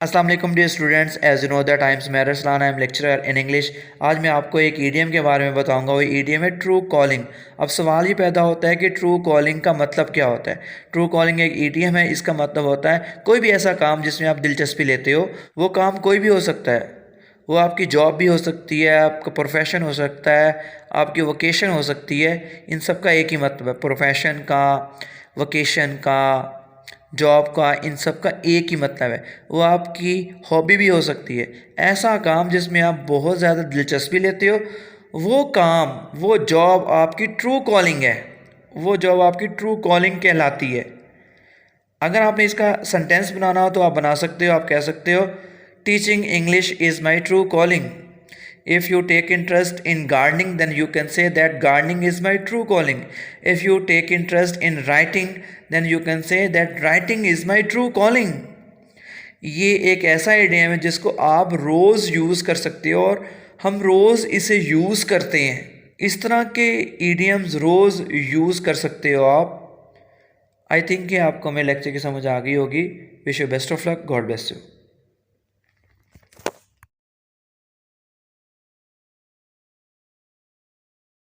अस्सलाम वालेकुम dear students, as you know that I am Sumair Raslan, I am lecturer in English. आज मैं आपको एक ईडियम के बारे में बताऊंगा। वो ईडियम है ट्रू कॉलिंग। अब सवाल ये पैदा होता है कि ट्रू कॉलिंग का मतलब क्या होता है। ट्रू कॉलिंग एक ईडियम है। इसका मतलब होता है कोई भी ऐसा काम जिसमें आप दिलचस्पी लेते हो। वो काम कोई भी हो सकता है। वो आपकी जॉब भी हो सकती है, आपका प्रोफेशन हो सकता है, आपकी वोकेशन हो सकती है। इन सब का एक ही मतलब है, प्रोफेशन का, वोकेशन का, जॉब का, इन सब का एक ही मतलब है। वो आपकी हॉबी भी हो सकती है। ऐसा काम जिसमें आप बहुत ज़्यादा दिलचस्पी लेते हो, वो काम, वो जॉब आपकी ट्रू कॉलिंग है। वो जॉब आपकी ट्रू कॉलिंग कहलाती है। अगर आपने इसका सेंटेंस बनाना हो तो आप बना सकते हो। आप कह सकते हो, teaching English is my true calling. If you take interest in gardening, then you can say that gardening is my true calling. If you take interest in writing, then you can say that writing is my true calling. ये एक ऐसा idiom है जिसको आप रोज़ use कर सकते हो और हम रोज़ इसे यूज़ करते हैं। इस तरह के idioms रोज़ यूज़ कर सकते हो आप। आई थिंक कि आपको मेरे लेक्चर की समझ आ गई होगी। Wish you best of luck. God bless you.